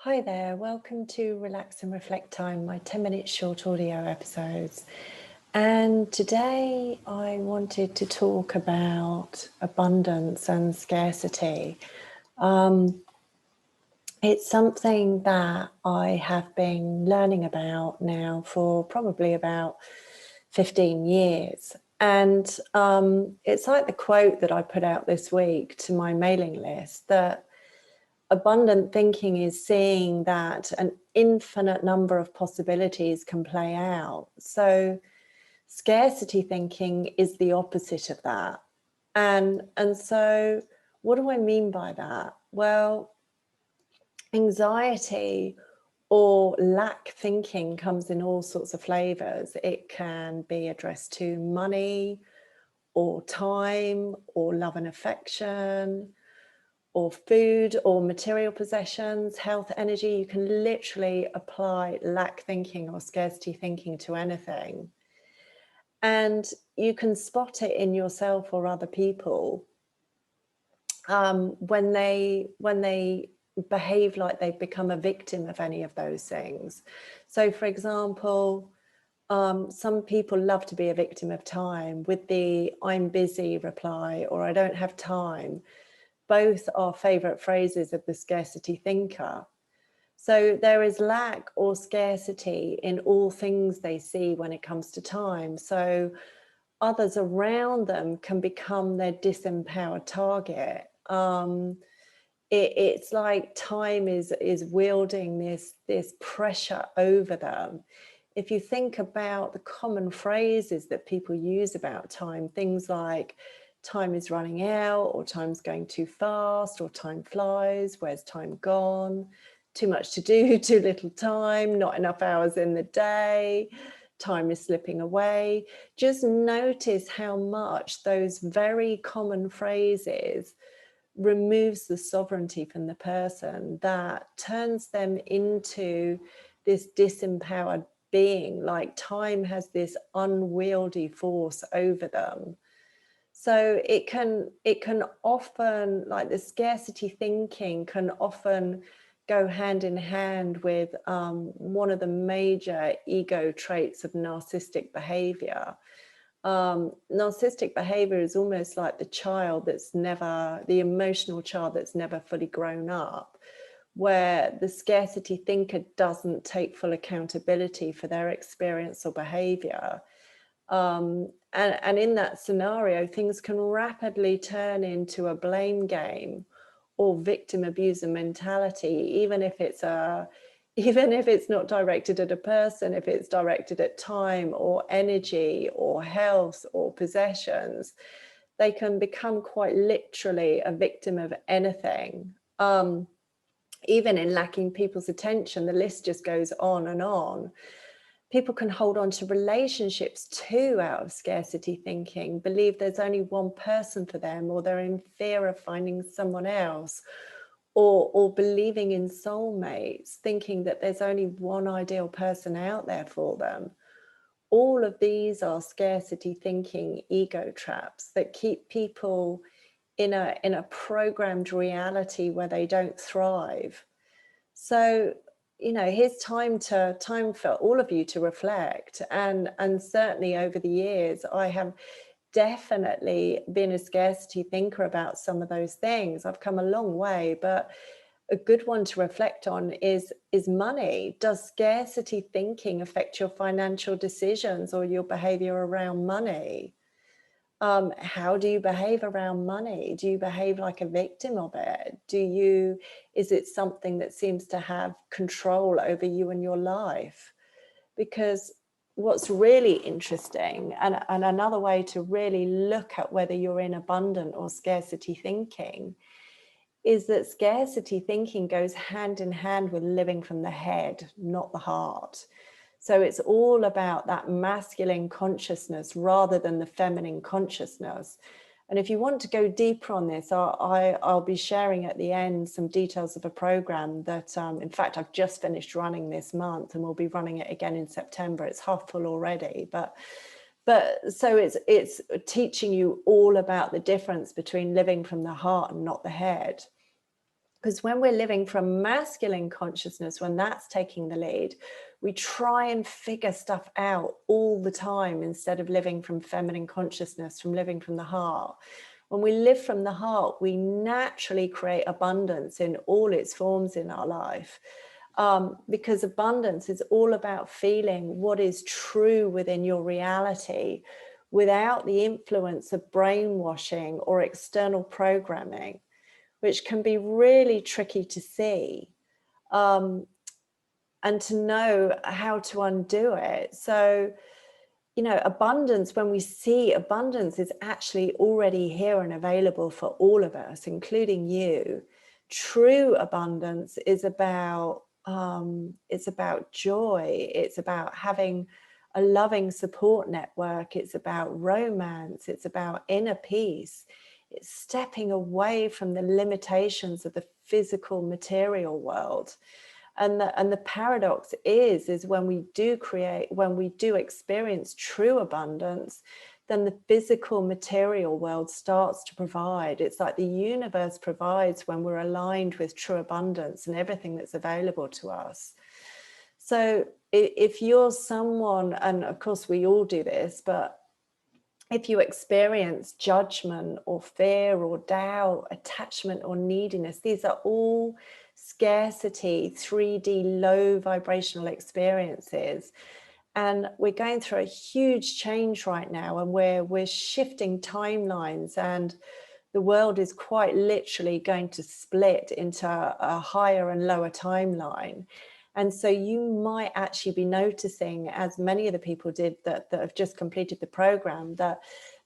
Hi there, welcome to Relax and Reflect Time, my 10-minute short audio episodes. And today I wanted to talk about abundance and scarcity. It's something that I have been learning about now for probably about 15 years. And it's like the quote that I put out this week to my mailing list, that abundant thinking is seeing that an infinite number of possibilities can play out. So scarcity thinking is the opposite of that. And so what do I mean by that? Well, anxiety or lack thinking comes in all sorts of flavors. It can be addressed to money or time or love and affection, or food or material possessions, health, energy. You can literally apply lack thinking or scarcity thinking to anything. And you can spot it in yourself or other people when they behave like they've become a victim of any of those things. So for example, some people love to be a victim of time with the "I'm busy" reply, or "I don't have time." Both are favorite phrases of the scarcity thinker. So there is lack or scarcity in all things they see when it comes to time. So others around them can become their disempowered target. It's like time is wielding this pressure over them. If you think about the common phrases that people use about time, things like time is running out, or time's going too fast, or time flies, where's time gone, too much to do, too little time, not enough hours in the day, time is slipping away. Just notice how much those very common phrases removes the sovereignty from the person, that turns them into this disempowered being, like time has this unwieldy force over them. So it can often, like the scarcity thinking can often go hand in hand with one of the major ego traits of narcissistic behavior. Narcissistic behavior is almost like the emotional child that's never fully grown up, where the scarcity thinker doesn't take full accountability for their experience or behavior. And in that scenario, things can rapidly turn into a blame game or victim abuser mentality, even if it's not directed at a person, if it's directed at time or energy or health or possessions. They can become quite literally a victim of anything. Even in lacking people's attention, the list just goes on and on. People can hold on to relationships too out of scarcity thinking, believe there's only one person for them, or they're in fear of finding someone else, or believing in soulmates, thinking that there's only one ideal person out there for them. All of these are scarcity thinking ego traps that keep people in a programmed reality where they don't thrive. So, here's time for all of you to reflect. And certainly over the years, I have definitely been a scarcity thinker about some of those things. I've come a long way, but a good one to reflect on is money. Does scarcity thinking affect your financial decisions or your behavior around money? How do you behave around money? Do you behave like a victim of it? Is it something that seems to have control over you and your life? Because what's really interesting, and another way to really look at whether you're in abundant or scarcity thinking, is that scarcity thinking goes hand in hand with living from the head, not the heart. So it's all about that masculine consciousness rather than the feminine consciousness. And if you want to go deeper on this, I'll be sharing at the end some details of a program that, in fact, I've just finished running this month, and we'll be running it again in September. It's half full already, but so it's teaching you all about the difference between living from the heart and not the head. Because when we're living from masculine consciousness, when that's taking the lead, we try and figure stuff out all the time instead of living from feminine consciousness, from living from the heart. When we live from the heart, we naturally create abundance in all its forms in our life. Because abundance is all about feeling what is true within your reality without the influence of brainwashing or external programming, which can be really tricky to see, and to know how to undo it. So, you know, abundance, when we see abundance, is actually already here and available for all of us, including you. True abundance is about, it's about joy. It's about having a loving support network. It's about romance. It's about inner peace. It's stepping away from the limitations of the physical material world. And the paradox is when we do experience true abundance, then the physical material world starts to provide. It's like the universe provides when we're aligned with true abundance and everything that's available to us. So if you're someone, and of course we all do this, but if you experience judgment or fear or doubt, attachment or neediness, these are all scarcity, 3D, low vibrational experiences. And we're going through a huge change right now, and we're shifting timelines, and the world is quite literally going to split into a higher and lower timeline. And so you might actually be noticing, as many of the people did that have just completed the program, that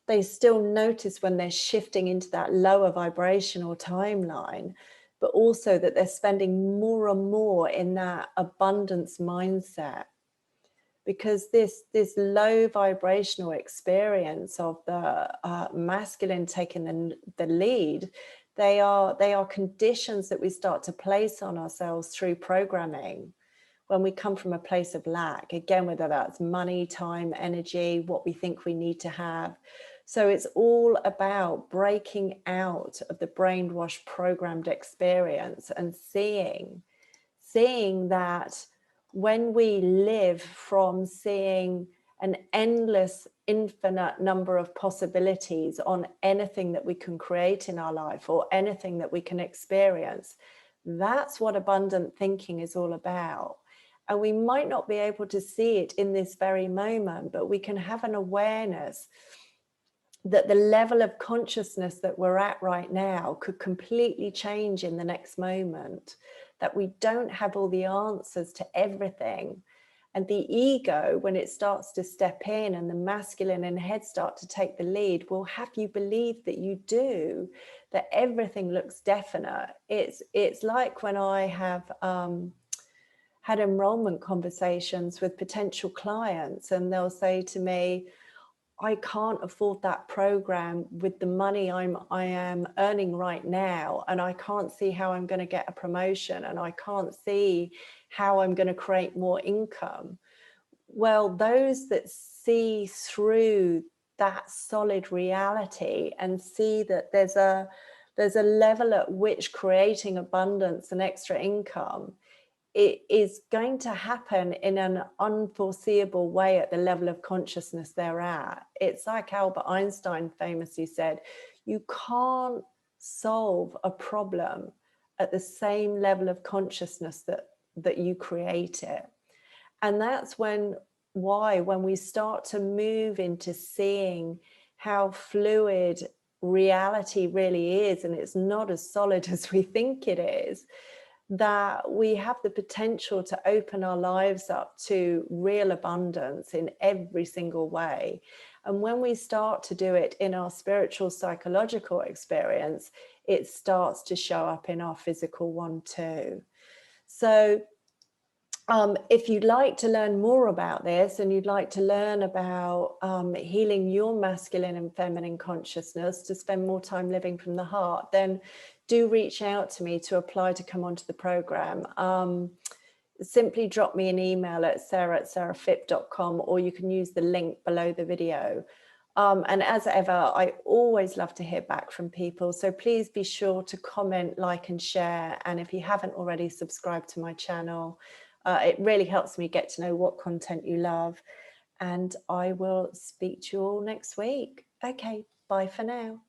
they still notice when they're shifting into that lower vibrational timeline, but also that they're spending more and more in that abundance mindset. Because this low vibrational experience of the masculine taking the lead, they are conditions that we start to place on ourselves through programming when we come from a place of lack, again, whether that's money, time, energy, what we think we need to have. So it's all about breaking out of the brainwash programmed experience and seeing that when we live from seeing an endless, infinite number of possibilities on anything that we can create in our life or anything that we can experience, that's what abundant thinking is all about. And we might not be able to see it in this very moment, but we can have an awareness that the level of consciousness that we're at right now could completely change in the next moment, that we don't have all the answers to everything. And the ego, when it starts to step in and the masculine and head start to take the lead, will have you believe that you do, that everything looks definite. It's like when I have had enrollment conversations with potential clients, and they'll say to me, I can't afford that program with the money I am earning right now, and I can't see how I'm going to get a promotion, and I can't see how I'm going to create more income. Well, those that see through that solid reality and see that there's a level at which creating abundance and extra income, it is going to happen in an unforeseeable way at the level of consciousness they're at. It's like Albert Einstein famously said, you can't solve a problem at the same level of consciousness that you create it. And that's when we start to move into seeing how fluid reality really is, and it's not as solid as we think it is, that we have the potential to open our lives up to real abundance in every single way. And when we start to do it in our spiritual, psychological experience, it starts to show up in our physical one too. So if you'd like to learn more about this, and you'd like to learn about healing your masculine and feminine consciousness to spend more time living from the heart, then do reach out to me to apply to come onto the program. Simply drop me an email at sarah@sarahfit.com, or you can use the link below the video. And as ever, I always love to hear back from people. So please be sure to comment, like, and share. And if you haven't already subscribed to my channel, it really helps me get to know what content you love. And I will speak to you all next week. Okay, bye for now.